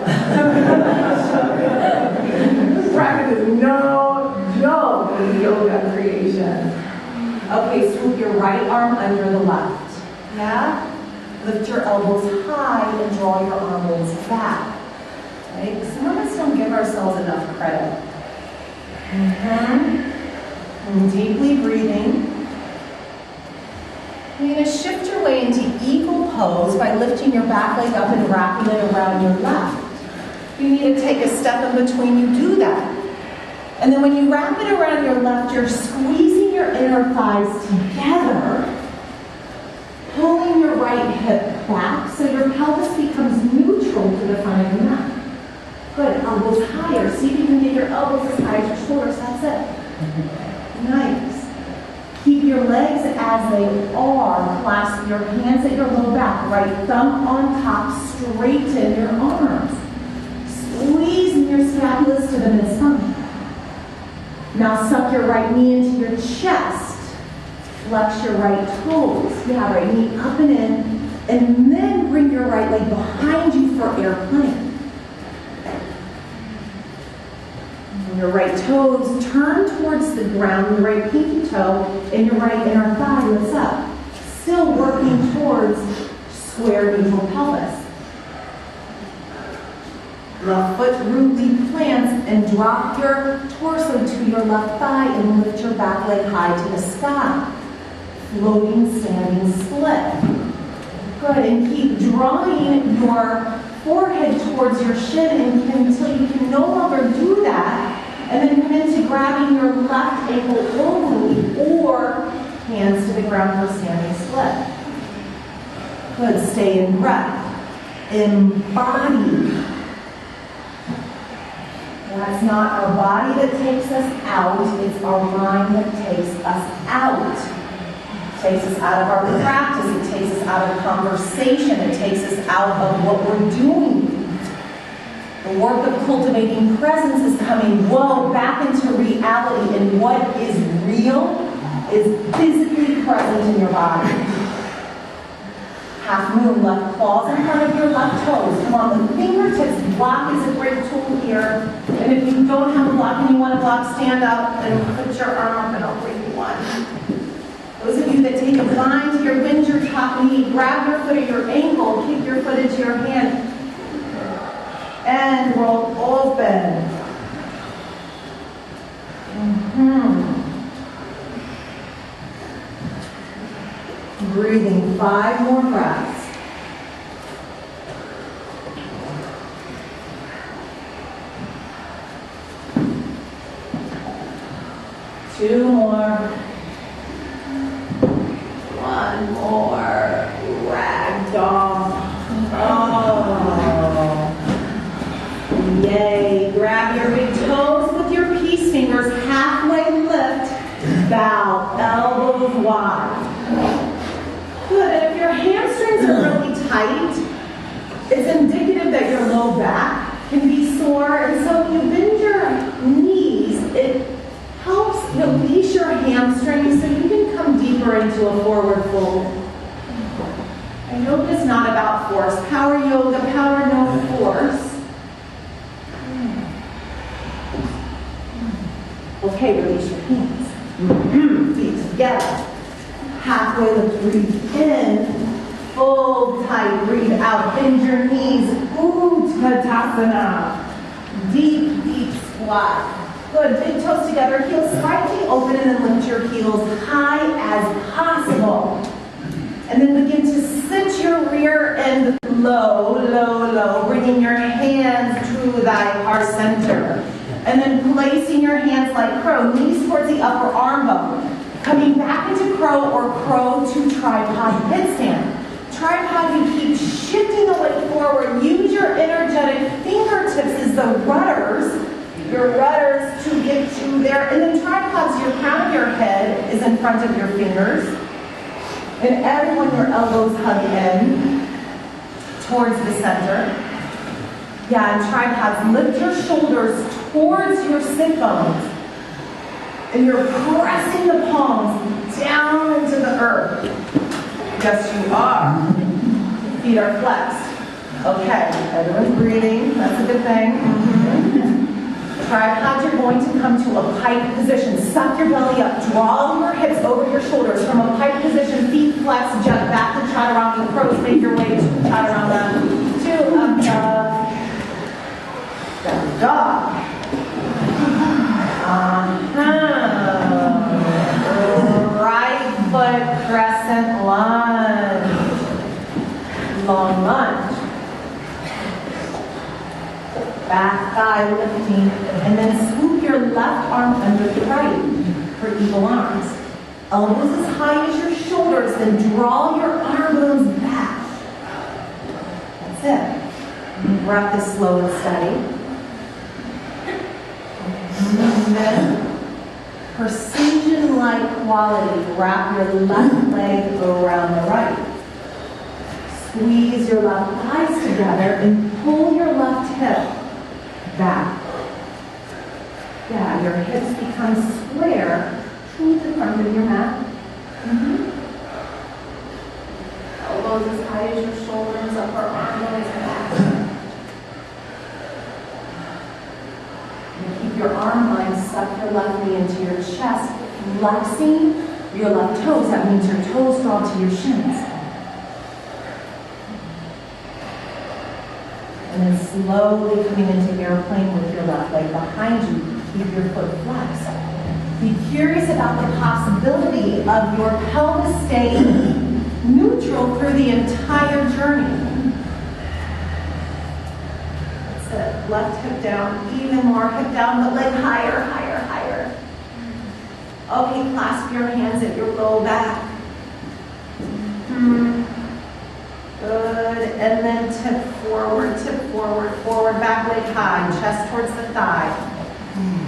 This practice is no joke in yoga creation. Okay, swoop your right arm under the left. Yeah? Lift your elbows high and draw your arms back. Right? Some of us don't give ourselves enough credit. And deeply breathing. You're going to shift your way into eagle pose by lifting your back leg up and wrapping it around your left. If you need to take a step in between, you do that. And then when you wrap it around your left, you're squeezing your inner thighs together, pulling your right hip back so your pelvis becomes neutral to the front of your mat. Good. Elbows higher. See if you can get your elbows as high as your shoulders. That's it. Nice. Keep your legs as they are. Clasp your hands at your low back. Right thumb on top. Straighten your arms. Squeezing your scapulas to the mid-spine. Now suck your right knee into your chest. Flex your right toes. Yeah, right knee up and in. And then bring your right leg behind you for airplane. Your right toes turn towards the ground, your right pinky toe, and your right inner thigh lifts up. Still working towards square neutral pelvis. Left foot rudely plants and drop your torso to your left thigh and lift your back leg high to the sky. Floating standing split. Good, and keep drawing your forehead towards your shin until you can no longer do that. And then come into grabbing your left ankle only or hands to the ground for standing split. Good, stay in breath. Embody. That's not our body that takes us out, it's our mind that takes us out. It takes us out of our practice, it takes us out of conversation, it takes us out of what we're doing. The work of cultivating presence is coming, back into reality, and what is real is physically present in your body. Half moon, left claws in front of your left toes. Come on, the fingertips. Block is a great tool here. And if you don't have a block and you want a block, stand up and put your arm up and I'll bring you one. Those of you that take a blind here, bend your top knee, grab your foot or your ankle, kick your foot into your hand, and roll open. Breathing 5 more breaths. Two more. One more. Ragdoll. elbows wide. Good, and if your hamstrings are really tight, it's indicative that your low back can be sore, and so when you bend your knees, it helps release your hamstrings so you can come deeper into a forward fold. And yoga is not about force. Power yoga, power no force. Okay, release your hands. Feet together. Halfway lift, breathe in. Fold tight, breathe out. Bend your knees. Utkatasana. Deep, deep squat. Good, big toes together. Heels slightly open and then lift your heels high as possible. And then begin to sit your rear end low, low, low. Bringing your hands to thy heart center. And then placing your hands like crow, knees towards the upper arm bone. Coming back into crow or crow to tripod headstand. Tripod, you keep shifting the weight forward. Use your energetic fingertips as the rudders. Your rudders to get to there. And then tripods, your crown of your head is in front of your fingers. And everyone, your elbows hug in towards the center. Yeah, and tripods, lift your shoulders towards your sit bones. And you're pressing the palms down into the earth. Yes, you are. Feet are flexed. Okay, everyone's breathing. That's a good thing. Tripods, you're going to come to a pike position. Suck your belly up. Draw your hips over your shoulders. From a pike position, feet flex, jump back to chaturanga. Crows, make your way to chaturanga. To up dog. Down dog. Right foot crescent lunge. Long lunge. Back thigh lifting, and then swoop your left arm under the right for eagle arms. Elbows as high as your shoulders, then draw your arm bones back. That's it. Breath is slow and steady. Movement. Precision-like quality. Wrap your left leg around the right. Squeeze your left thighs together and pull your left hip back. Yeah, your hips become square to the front of your mat. Elbows as high as your shoulders, upper arm goes back. And keep your arm line, suck your left knee into your chest, flexing your left toes. That means your toes draw to your shins. And then slowly coming into airplane with your left leg behind you. Keep your foot flexed. Be curious about the possibility of your pelvis staying neutral through the entire journey. That's it. Left hip down, even more hip down, but leg higher, higher, higher. Okay, clasp your hands at your low back. Good, and then tip forward, forward, back leg high, chest towards the thigh.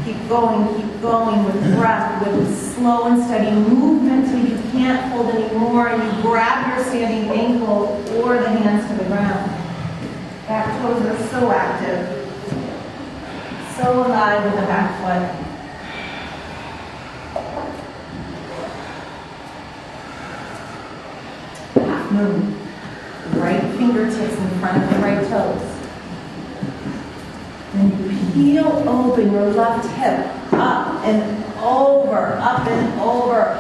Keep going with breath, with slow and steady movement till you can't hold anymore, and you grab your standing ankle or the hands to the ground. Back toes are so active, so alive with the back foot. Half moon. Right fingertips in front of the right toes. Then you peel open your left hip up and over, up and over,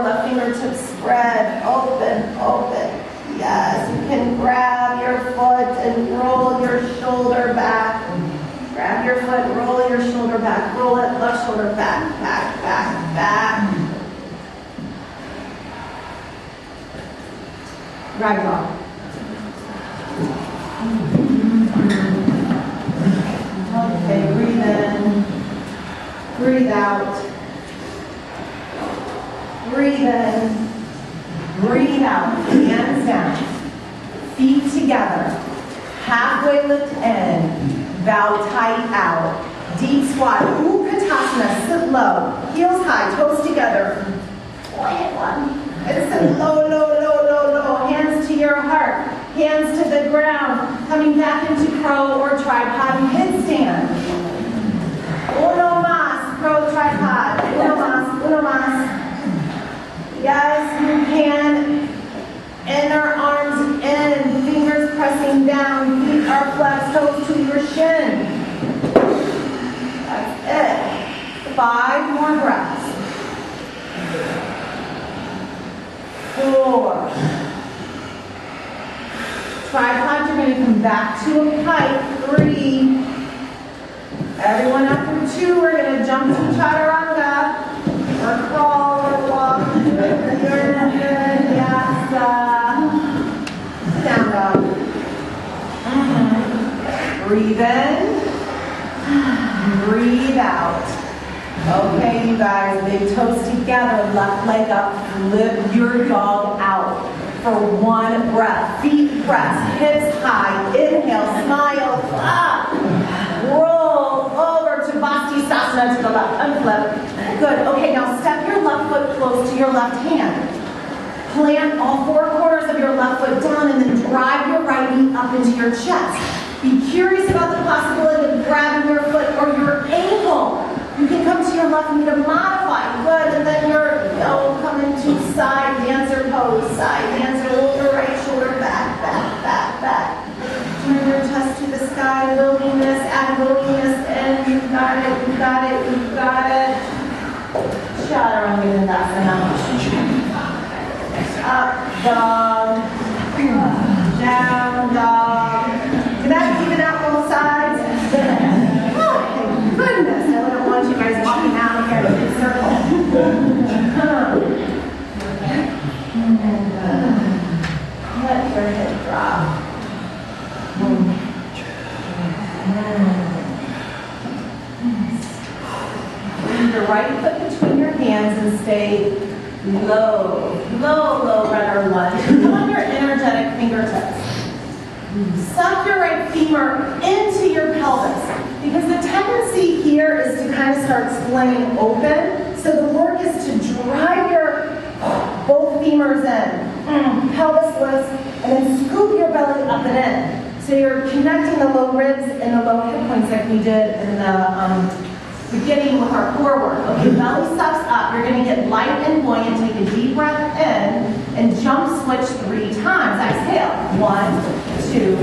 left fingertips spread, open. Yes, you can grab your foot and roll your shoulder back. Grab your foot, roll your shoulder back, roll it, left shoulder back. Ragdoll. Okay, breathe in, breathe out, breathe in, breathe out, hands down, feet together, halfway lift in, bow tight out, deep squat, Utkatasana, sit low, heels high, toes together, coming back into crow or tripod and headstand. Uno más, crow, tripod. Uno más, uno más. Yes, you can. Inner arms in, fingers pressing down, feet are flexed, toes to your shin. That's it. 5 more breaths. 4. Tripod, you're going to come back to a pike. 3. Everyone after 2, we're going to jump to chaturanga, or crawl, or walk. Down dog. Breathe in. Breathe out. Okay, you guys, big toes together, left leg up, lift your dog out for 1 breath. Feet press, hips high, inhale, smile, up. Roll over to Baptiste to the left, unflip. Good, okay, now step your left foot close to your left hand. Plant all 4 corners of your left foot down and then drive your right knee up into your chest. Be curious about the possibility of grabbing your foot or your ankle. You can come to your left knee to modify. Good, and then come into side dancer pose. Side dancer, roll your right shoulder back, back, back, back. Turn your chest to the sky, willingness, add willingness in. You got it, you got it, you got it. Chaturanga Vinyasa. Up dog, down dog. Did that even out both sides? Oh, thank goodness. I wouldn't want you guys walking out here in a big circle. Let your head drop. Bring your right foot between your hands and stay low, runner lunge. Come on your energetic fingertips. Suck your right femur into your pelvis, because the tendency here is to kind of start splaying open. So the work is to drive your both femurs in, pelvis lifts, and then scoop your belly up and in. So you're connecting the low ribs and the low hip points like we did in the beginning with our core work. Okay, belly stops up. You're going to get light and buoyant. Take a deep breath in and jump switch 3 times. Exhale. 1, 2,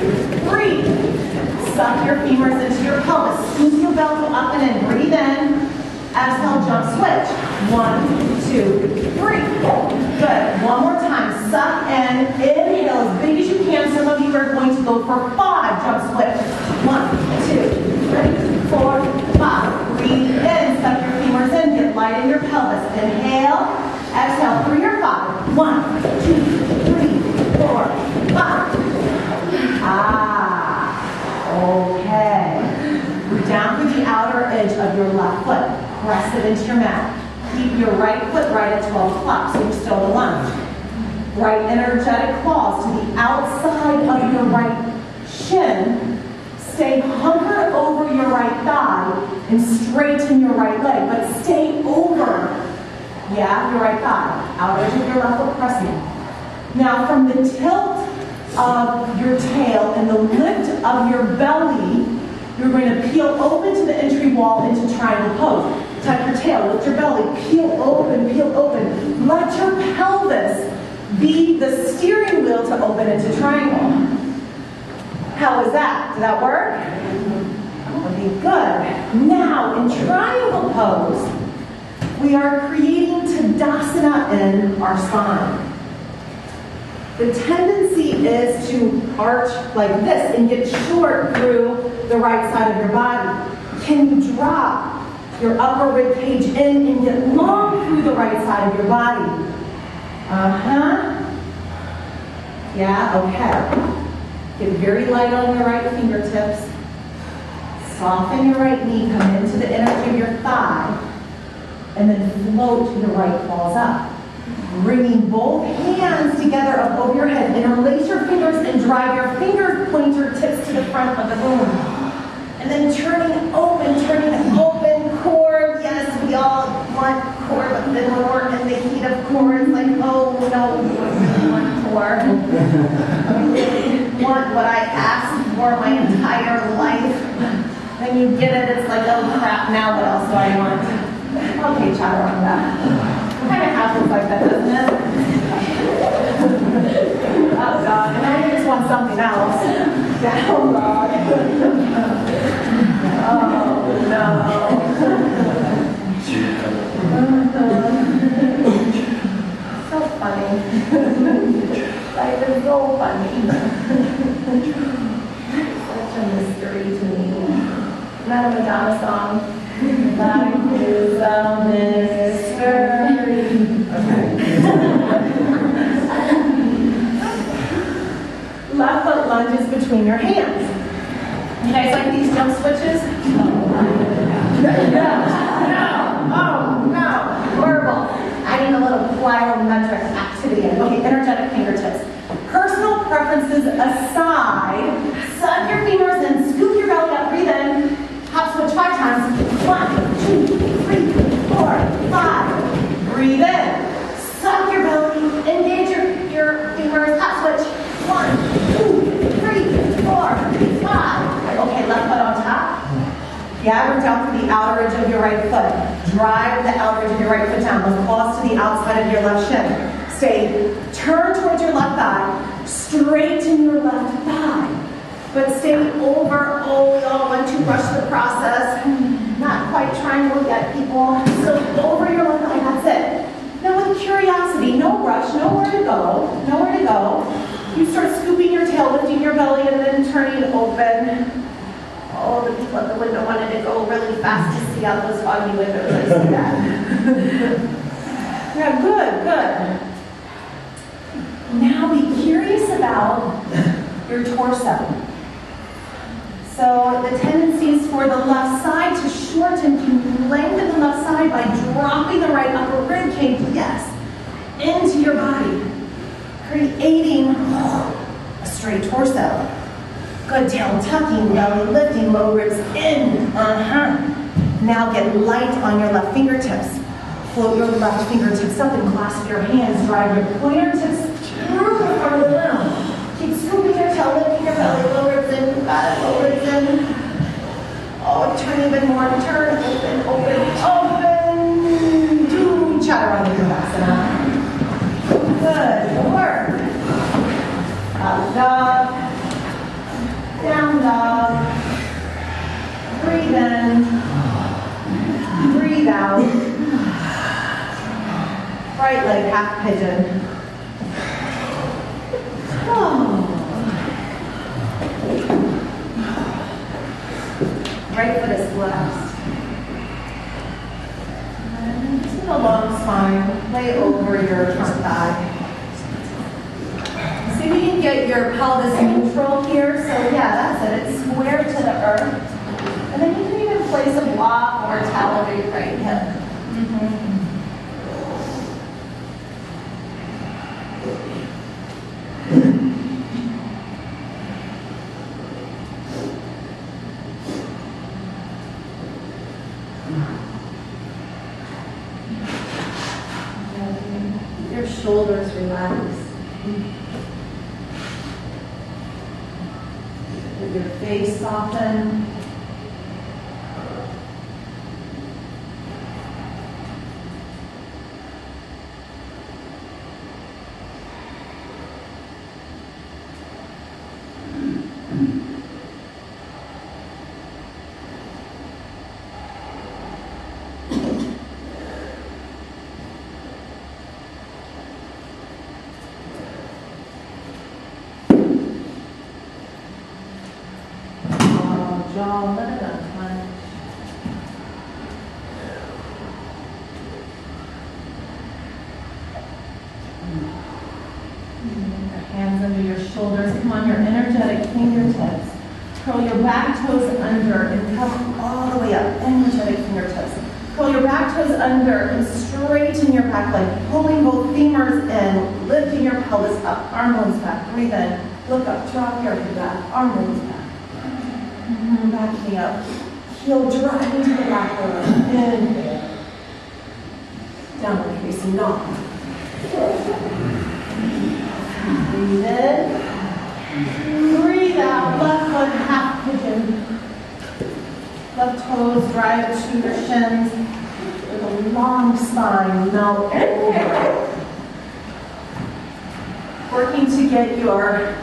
3. Suck your femurs into your pelvis. Scoop your belly up and in. Breathe in. Exhale, jump switch. 1, 2, 3. Good. One more time. Suck in. Inhale as big as you can. Some of you are going to go for 5. Jump switch. 1, 2, 3, 4, 5. Breathe in. Suck your femurs in. Get light in your pelvis. Inhale. Exhale. 3 or 5. 1, 2, 3, 4, 5. Okay. We're down to the outer edge of your left foot. Press it into your mat. Keep your right foot right at 12 o'clock, so you're still in lunge. Right energetic claws to the outside of your right shin. Stay hunkered over your right thigh and straighten your right leg, but stay over, your right thigh. Outer edge of your left foot pressing. Now from the tilt of your tail and the lift of your belly, you're going to peel open to the entry wall into triangle pose. Tuck your tail, lift your belly, peel open, peel open. Let your pelvis be the steering wheel to open into triangle. How was that? Did that work? Okay, good. Now, in triangle pose, we are creating Tadasana in our spine. The tendency is to arch like this and get short through the right side of your body. Can you drop your upper rib cage in and get long through the right side of your body? Yeah, okay. Get very light on your right fingertips. Soften your right knee, come into the energy of your thigh, and then float your right claws up. Bringing both hands together up over your head. Interlace your fingers and drive your finger pointer tips to the front of the room. And then turning open, core. Yes, we all want core, but then when we're in the heat of core, it's like, oh no, we don't really want core. We really want what I asked for my entire life. When you get it, it's like, oh crap, now what else do I want? Okay, chatter on that. Kind of happens like that, doesn't it? Oh God, and I just want something else. Down dog. Oh no. So funny. Life is so funny. Such a mystery to me. Isn't that a Madonna song? Life is a mystery. Left foot lunges between your hands. You guys like these jump switches? No. Horrible. I need a little plyometric activity. Okay, energetic fingertips. Personal preferences aside, suck your fingers in, scoop your belly up, breathe in. Hop switch 5 times. 1, 2, 3, 4, 5. Breathe in. Suck your belly, engage your fingers. Hop switch. 1, 2, 3, 4, 5. Okay, left foot on top. Yeah, we're down to the outer edge of your right foot. Drive the outer edge of your right foot down. Those claws to the outside of your left shin. Stay. Turn towards your left thigh. Straighten your left thigh. But stay over. Oh, we all want to rush the process. Not quite triangle yet, people. So over your left thigh. That's it. Now with curiosity, no rush, nowhere to go. Nowhere to go. You start scooping your tail, lifting your belly, and then turning open. Oh, the people at the window wanted to go really fast to see out those foggy windows. I see that. Yeah, good. Now be curious about your torso. So the tendencies for the left side to shorten, can lengthen the left side by dropping the right upper rib cage, yes, into your body, creating a straight torso. Good, tail tucking, belly lifting, low ribs in. Now get light on your left fingertips. Float your left fingertips up and clasp your hands. Drive your pointer tips through the front of the limb. Keep scooping your tail, lifting your belly, low ribs in. Got it, low ribs in. Oh, turn even more. Turn, open. Do chaturanga. Good work. Up dog. Down dog. Breathe in. Breathe out. Right leg half pigeon. Oh. Right foot is flexed. And to the long spine, lay over your front thigh. See if you can get your pelvis neutral here. So yeah, that's it. It's square to the earth. And then you can even place a block or a towel over your right hip. Your shoulders relax. Let your face soften. Jaw, let it unclench. Your hands under your shoulders. Come on, your energetic fingertips. Curl your back toes under and come all the way up. Energetic fingertips. Curl your back toes under and straighten your back leg. Pulling both femurs in, lifting your pelvis up. Arm bones back. Breathe in. Look up. Drop your head back. Arm bones back. Back knee up. Heel drive into the back leg. In. Downward facing dog. Breathe in. Breathe out, left foot half pigeon. Left toes drive to your shins with a long spine, melt over. Working to get your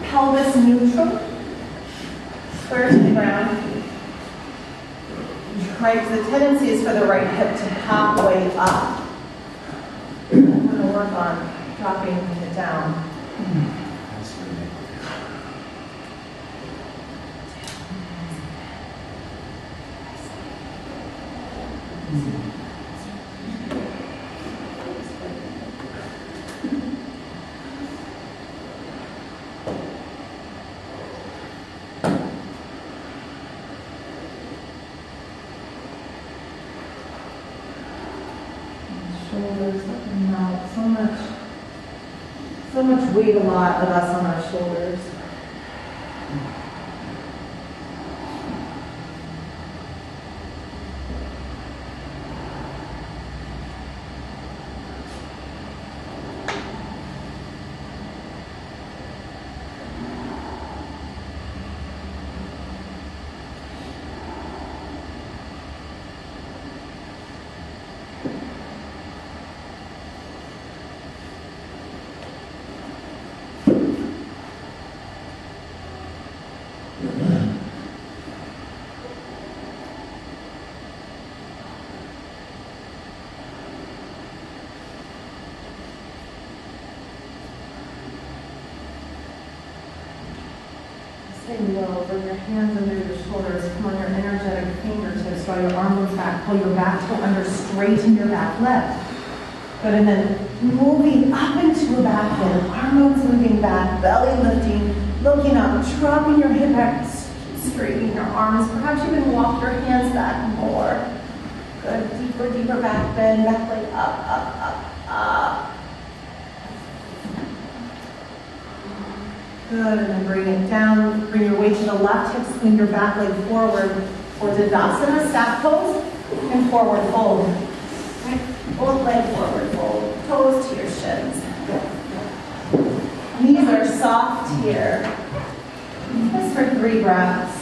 pelvis neutral, square to the ground. Right, the tendency is for the right hip to pop way up. I'm going to work on dropping it down. Shoulders up and out. So much weight, a lot of us on our shoulders. Low, bring your hands under your shoulders, come on your energetic fingertips, draw your arm goes back, pull your back toe under, straighten your back leg. Good, and then moving up into a back bend, arms moving back, belly lifting, looking up, dropping your hip back, straightening your arms. Perhaps you can walk your hands back more. Good, deeper back bend, back leg up. Good, and then bring it down, bring your weight to the left hip, swing your back leg forward for Tadasana, stack pose, and forward fold. Right? Both leg forward fold, toes to your shins. Knees are soft here. Just for 3 breaths.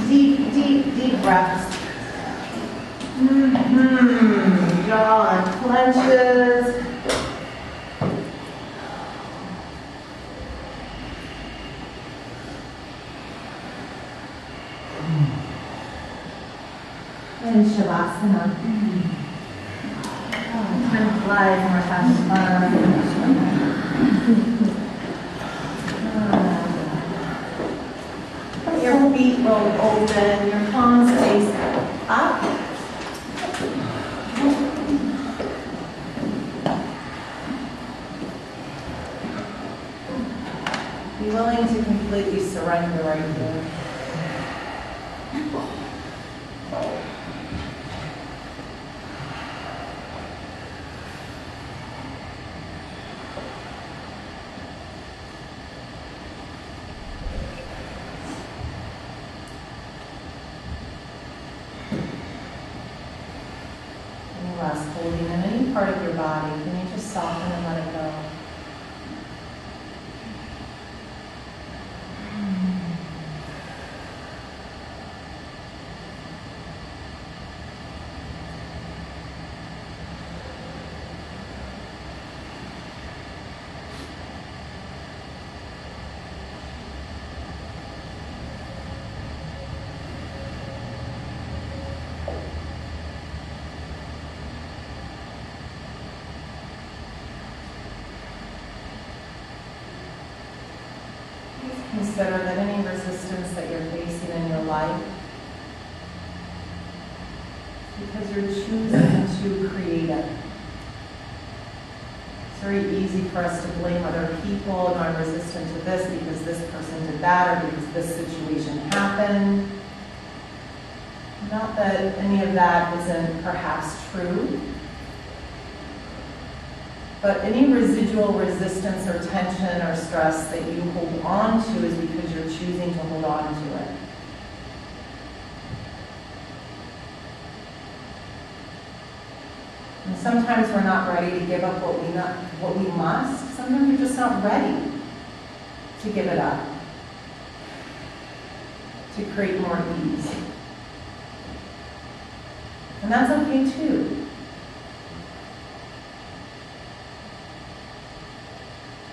Deep breaths. Jaw clenches. And Savasana. Time flies when we're having fun. Let your feet roll open, your palms face up. Be willing to completely surrender right here. Holding in any part of your body, can you just soften and let it go? Consider that any resistance that you're facing in your life, because you're choosing to create it. It's very easy for us to blame other people, and I'm resistant to this because this person did that, or because this situation happened. Not that any of that isn't perhaps true, but any residual resistance or tension or stress that you hold on to is because you're choosing to hold on to it. And sometimes we're not ready to give up what we must. Sometimes you're just not ready. to give it up, to create more ease. And that's okay too.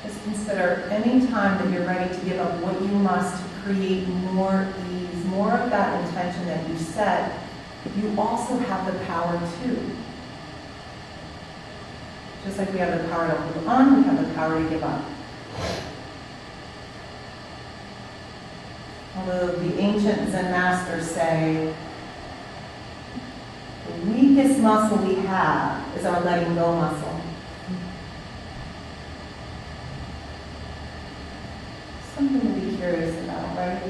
Just consider any time that you're ready to give up what you must to create more ease, more of that intention that you set, you also have the power too. Just like we have the power to hold on, we have the power to give up. Although the ancient Zen masters say, the weakest muscle we have is our letting go muscle. Something to be curious about, right?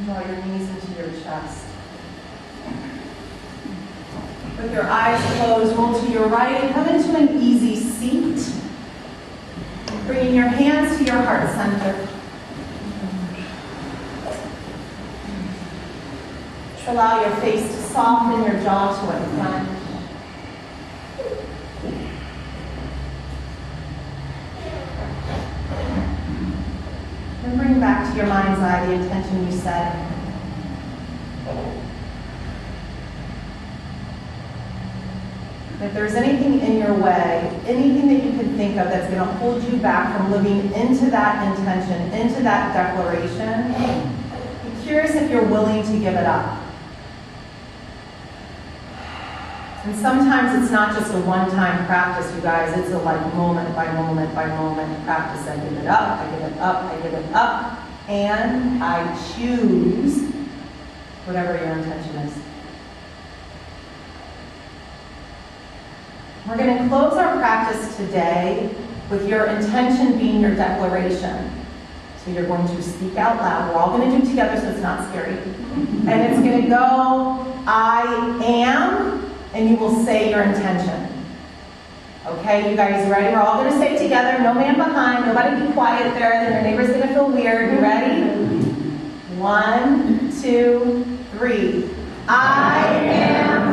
Draw your knees into your chest. With your eyes closed, roll to your right, come into an easy seat. Bringing your hands to your heart center. Just allow your face to soften, your jaw to unclench. And bring back to your mind's eye the intention you set. If there's anything in your way, anything that you can think of that's going to hold you back from living into that intention, into that declaration, be curious if you're willing to give it up. And sometimes it's not just a one-time practice, you guys. It's a moment by moment by moment practice. I give it up, I give it up, I give it up, and I choose whatever your intention is. We're going to close our practice today with your intention being your declaration. So you're going to speak out loud. We're all going to do it together so it's not scary. And it's going to go, I am, and you will say your intention. Okay, you guys ready? We're all going to say it together. No man behind. Nobody be quiet there. Then your neighbor's going to feel weird. You ready? 1, 2, 3. I am